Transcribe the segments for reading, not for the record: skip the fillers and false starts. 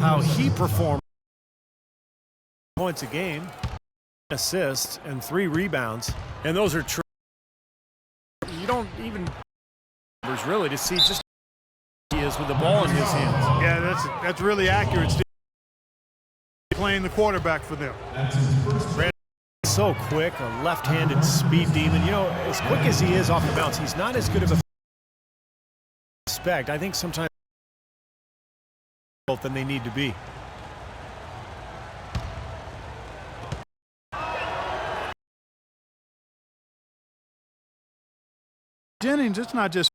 how he performed. Points a game, assists, and 3 rebounds. And those are true. You don't even really to see just he is with the ball in his hands. Yeah, that's really accurate. Playing the quarterback for them. So quick, a left-handed speed demon. You know, as quick as he is off the bounce, he's not as good of a respect. I think sometimes than they need to be. Jennings, it's not just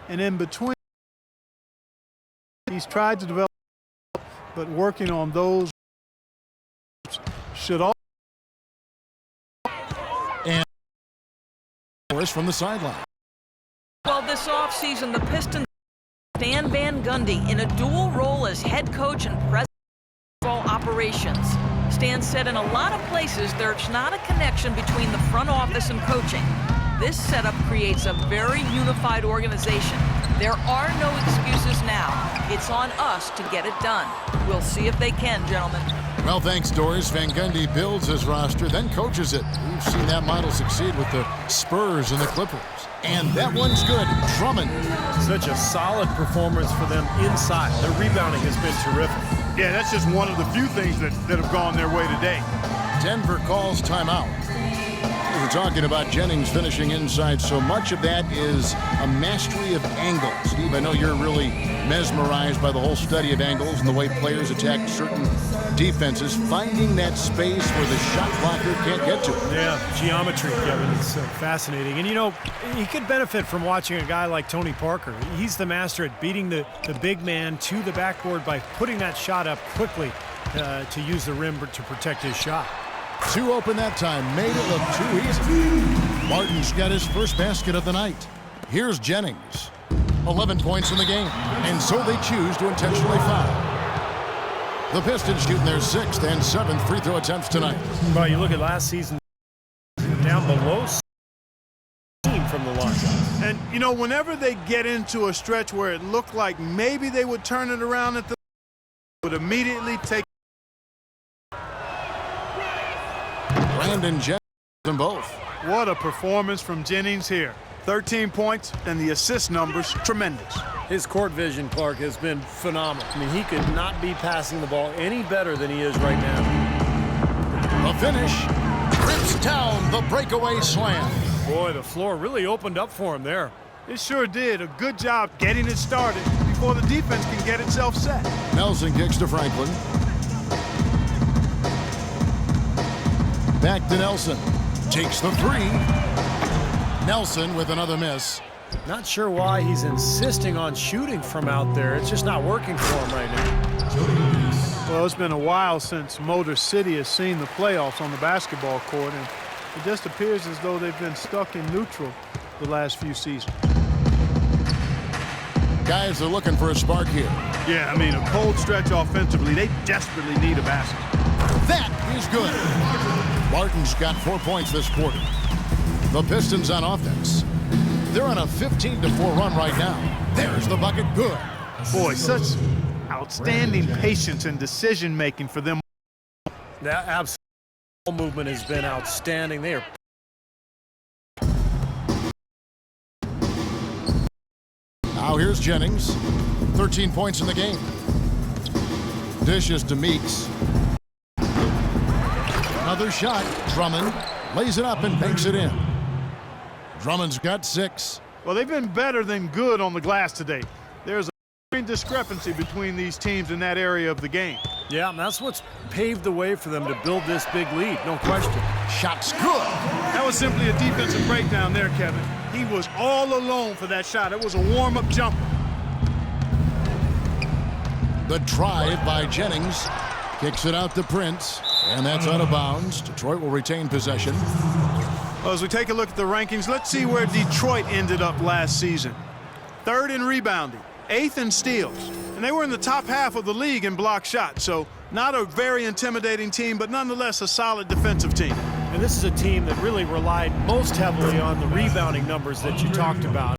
and in between he's tried to develop, but working on those should all. And from the sideline. Well, this offseason, the Pistons Stan Van Gundy in a dual role as head coach and president of all operations. Stan said in a lot of places there's not a connection between the front office and coaching. This setup creates a very unified organization. There are no excuses now. It's on us to get it done. We'll see if they can, gentlemen. Well, thanks, Doris. Van Gundy builds his roster, then coaches it. We've seen that model succeed with the Spurs and the Clippers. And that one's good. Drummond. Such a solid performance for them inside. Their rebounding has been terrific. Yeah, that's just one of the few things that have gone their way today. Denver calls timeout. We were talking about Jennings finishing inside. So much of that is a mastery of angles. Steve, I know you're really mesmerized by the whole study of angles and the way players attack certain defenses, finding that space where the shot blocker can't get to it. Yeah, geometry, Kevin, is fascinating. And, you know, he could benefit from watching a guy like Tony Parker. He's the master at beating the big man to the backboard by putting that shot up quickly to use the rim to protect his shot. 2 open that time, made it look too easy. Martin's got his first basket of the night. Here's Jennings. 11 points in the game, and so they choose to intentionally foul. The Pistons shooting their 6th and 7th free throw attempts tonight. Well, you look at last season, down below 16 from the line. And, you know, whenever they get into a stretch where it looked like maybe they would turn it around at the would immediately take. Brandon Jennings them both. What a performance from Jennings here. 13 points, and the assist numbers tremendous. His court vision, Clark, has been phenomenal. I mean, he could not be passing the ball any better than he is right now. The finish rips down the breakaway slam. Boy, the floor really opened up for him there. It sure did. A good job getting it started before the defense can get itself set. Nelson kicks to Franklin. Back to Nelson. Takes the 3. Nelson with another miss. Not sure why he's insisting on shooting from out there. It's just not working for him right now. Well, it's been a while since Motor City has seen the playoffs on the basketball court, and it just appears as though they've been stuck in neutral the last few seasons. Guys are looking for a spark here. Yeah, I mean, a cold stretch offensively. They desperately need a basket. That is good. Martin's got 4 points this quarter. The Pistons on offense. They're on a 15-4 run right now. There's the bucket. Good. Boy, such outstanding patience and decision-making for them. That absolute movement has been outstanding. They are. Now here's Jennings. 13 points in the game. Dishes to Meeks. Another shot. Drummond lays it up and banks it in. Drummond's got 6. Well, they've been better than good on the glass today. There's a discrepancy between these teams in that area of the game. Yeah, and that's what's paved the way for them to build this big lead, no question. Shot's good. That was simply a defensive breakdown there, Kevin. He was all alone for that shot. It was a warm-up jumper. The drive by Jennings. Kicks it out to Prince, and that's out of bounds. Detroit will retain possession. Well, as we take a look at the rankings, let's see where Detroit ended up last season. 3rd in rebounding, 8th in steals, and they were in the top half of the league in block shots, so not a very intimidating team, but nonetheless a solid defensive team. And this is a team that really relied most heavily on the rebounding numbers that you talked about.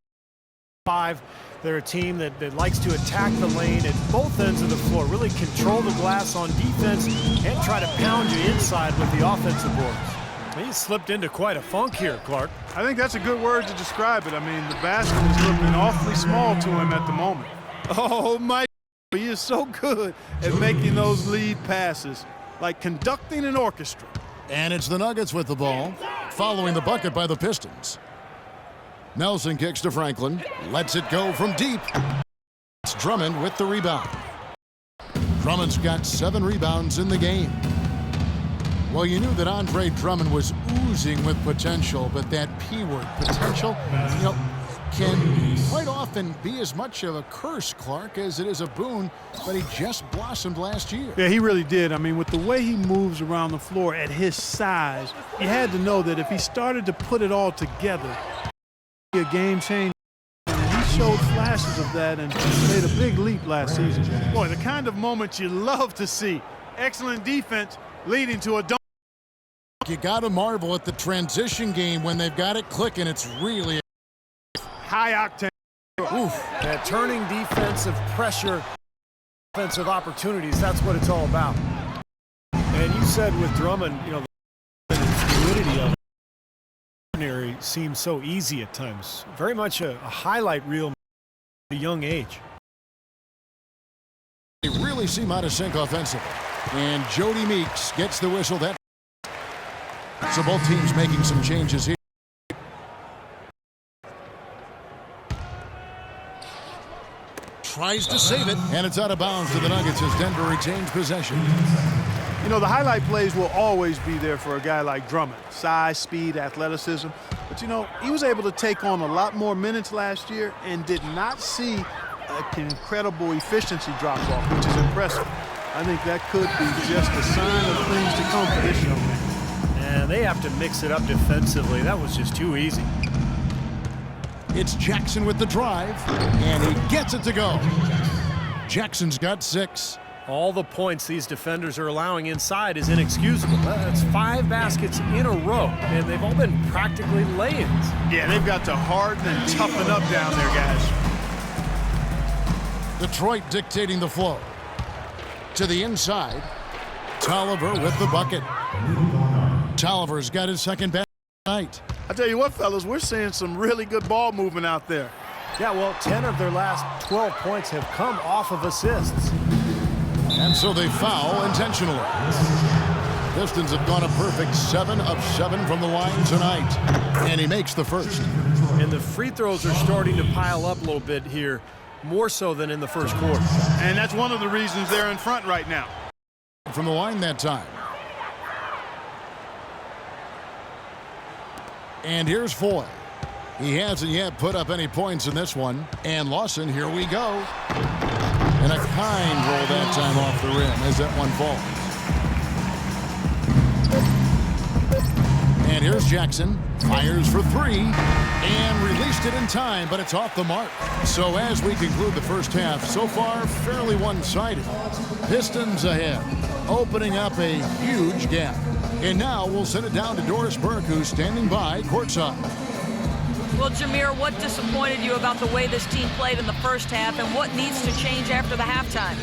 5, They're a team that likes to attack the lane at both ends of the floor, really control the glass on defense and try to pound you inside with the offensive boards. He slipped into quite a funk here, Clark. I think that's a good word to describe it. I mean, the basket is looking awfully small to him at the moment. Oh, my, he is so good at making those lead passes, like conducting an orchestra. And it's the Nuggets with the ball, following the bucket by the Pistons. Nelson kicks to Franklin, lets it go from deep. It's Drummond with the rebound. Drummond's got 7 rebounds in the game. Well, you knew that Andre Drummond was oozing with potential, but that P word, potential, can quite often be as much of a curse, Clark, as it is a boon, but he just blossomed last year. Yeah, he really did. I mean, with the way he moves around the floor at his size, you had to know that if he started to put it all together, a game changer. And he showed flashes of that and made a big leap last season. Boy, the kind of moment you love to see. Excellent defense leading to a dunk. You got to marvel at the transition game when they've got it clicking. It's really High octane. Oof, that turning defensive pressure, offensive opportunities, that's what it's all about. And you said with Drummond, the fluidity of it seems so easy at times. Very much a highlight reel at a young age. They really seem out of sync offensively. And Jody Meeks gets the whistle. So both teams making some changes here. Tries to save it, and it's out of bounds to the Nuggets as Denver retains possession. The highlight plays will always be there for a guy like Drummond. Size, speed, athleticism. But, he was able to take on a lot more minutes last year and did not see an incredible efficiency drop-off, which is impressive. I think that could be just a sign of things to come for this young man. And they have to mix it up defensively. That was just too easy. It's Jackson with the drive, and he gets it to go. Jackson's got 6. All the points these defenders are allowing inside is inexcusable. That's 5 baskets in a row, and they've all been practically lay-ins. Yeah, they've got to harden and toughen up down there, guys. Detroit dictating the flow. To the inside, Tolliver with the bucket. Tolliver's got his second basket tonight. I tell you what, fellas, we're seeing some really good ball movement out there. Yeah, well, 10 of their last 12 points have come off of assists. And so they foul intentionally. Pistons have gone a perfect 7 of 7 from the line tonight. And he makes the first. And the free throws are starting to pile up a little bit here, more so than in the first quarter. And that's one of the reasons they're in front right now. From the line that time. And here's Foy. He hasn't yet put up any points in this one. And Lawson, here we go. And a kind roll that time off the rim as that one falls. And here's Jackson. Fires for 3. And released it in time, but it's off the mark. So as we conclude the first half, so far fairly one-sided. Pistons ahead, opening up a huge gap. And now we'll send it down to Doris Burke, who's standing by courtside. Well, Jameer, what disappointed you about the way this team played in the first half, and what needs to change after the halftime?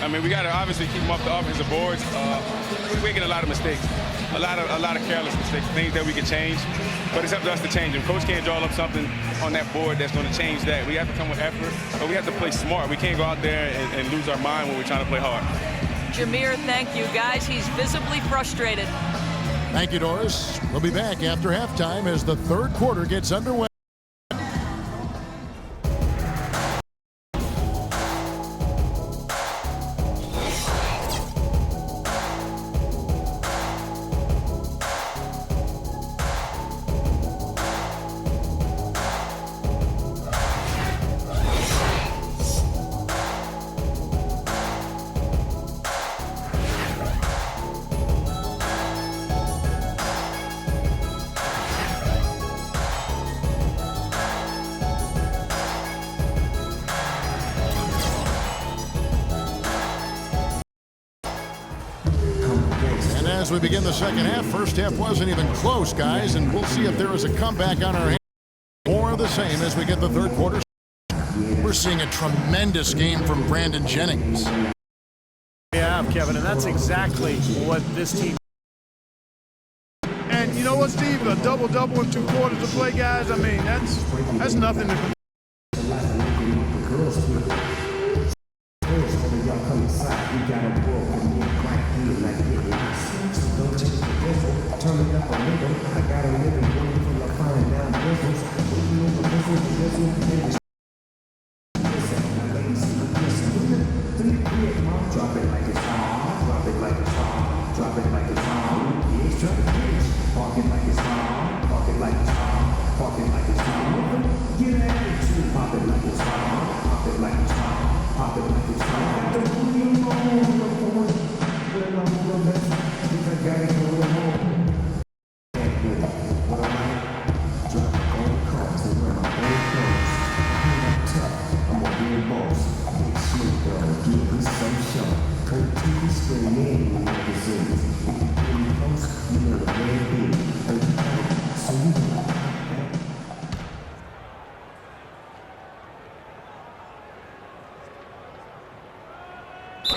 I mean, we got to obviously keep them off the offensive boards. We're making a lot of mistakes, a lot of careless mistakes, things that we can change. But it's up to us to change them. Coach can't draw up something on that board that's going to change that. We have to come with effort, but we have to play smart. We can't go out there and lose our mind when we're trying to play hard. Jameer, thank you, guys. He's visibly frustrated. Thank you, Doris. We'll be back after halftime as the third quarter gets underway. As we begin the second half, first half wasn't even close, guys, and we'll see if there is a comeback on our hands. More of the same as we get the third quarter. We're seeing a tremendous game from Brandon Jennings. Yeah, Kevin, and that's exactly what this team. And you know what, Steve? A double-double in 2 quarters of play, guys. I mean, that's nothing to.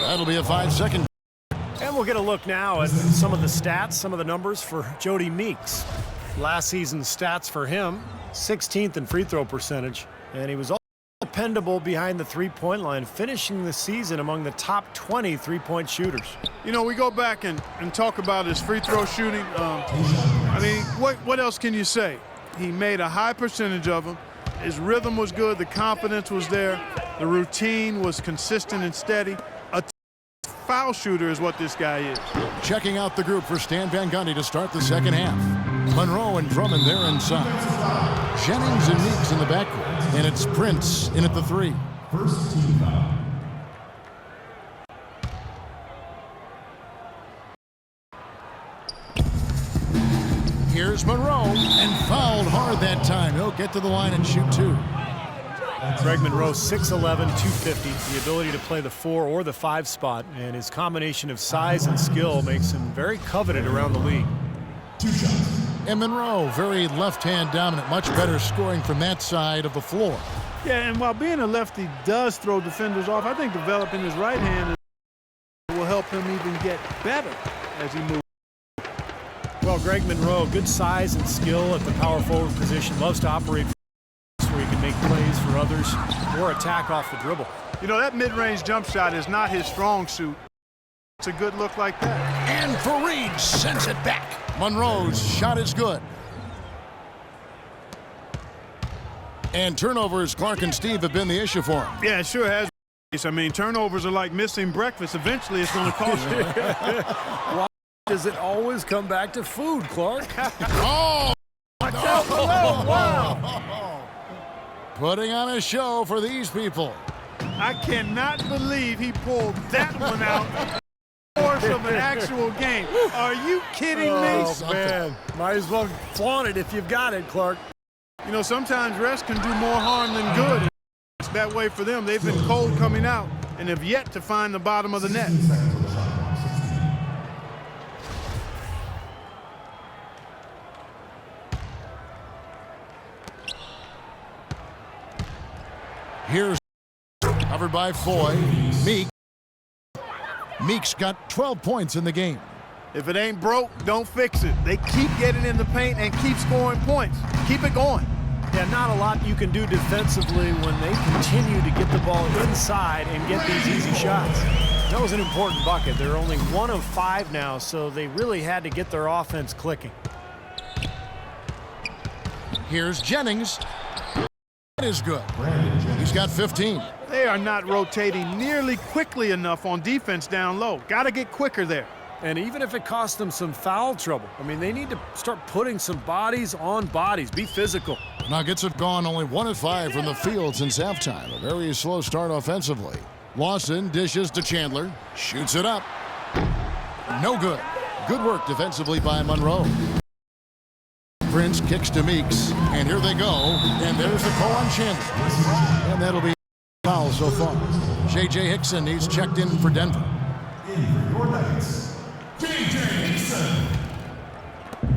That'll be a 5-second. And we'll get a look now at some of the stats, some of the numbers for Jody Meeks. Last season's stats for him, 16th in free throw percentage, and he was also dependable behind the three-point line, finishing the season among the top 20 three-point shooters. You know, we go back and talk about his free throw shooting. I mean, what else can you say? He made a high percentage of them. His rhythm was good. The confidence was there. The routine was consistent and steady. A foul shooter is what this guy is. Checking out the group for Stan Van Gundy to start the second half. Monroe and Drummond there inside. Jennings and Meeks in the backcourt. And it's Prince in at the 3. First team foul. Here's Monroe, and fouled hard that time. He'll get to the line and shoot 2. Greg Monroe, 6'11", 250, the ability to play the 4 or the 5 spot, and his combination of size and skill makes him very coveted around the league. 2 shots. And Monroe, very left-hand dominant, much better scoring from that side of the floor. Yeah, and while being a lefty does throw defenders off, I think developing his right hand will help him even get better as he moves. Well, Greg Monroe, good size and skill at the power forward position, loves to operate where he can make plays for others or attack off the dribble. You know, that mid-range jump shot is not his strong suit. It's a good look like that. And Fareed sends it back. Monroe's shot is good. And turnovers, Clark and Steve, have been the issue for him. Yeah, it sure has. I mean, turnovers are like missing breakfast. Eventually, it's going to cost you. Why does it always come back to food, Clark? Oh! Wow! Putting on a show for these people. I cannot believe he pulled that one out in the course of an actual game. Are you kidding me? Oh, man. Might as well flaunt it if you've got it, Clark. You know, sometimes rest can do more harm than good. It's that way for them. They've been cold coming out and have yet to find the bottom of the net. Here's covered by Foy. Meeks got 12 points in the game. If it ain't broke, don't fix it. They keep getting in the paint and keep scoring points. Keep it going. Yeah, not a lot you can do defensively when they continue to get the ball inside and get these easy shots. That was an important bucket. They're only 1 of 5 now, so they really had to get their offense clicking. Here's Jennings. That is good. He's got 15. They are not rotating nearly quickly enough on defense down low. Got to get quicker there. And even if it costs them some foul trouble, I mean, they need to start putting some bodies on bodies. Be physical. Nuggets have gone only 1 of 5 from the field since halftime. A very slow start offensively. Lawson dishes to Chandler. Shoots it up. No good. Good work defensively by Monroe. Prince kicks to Meeks. And here they go. And there's the call on Chandler. And that'll be foul so far. J.J. Hickson, he's checked in for Denver. J.J. Hickson.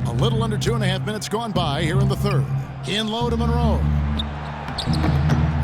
A little under 2.5 minutes gone by here in the third. In low to Monroe.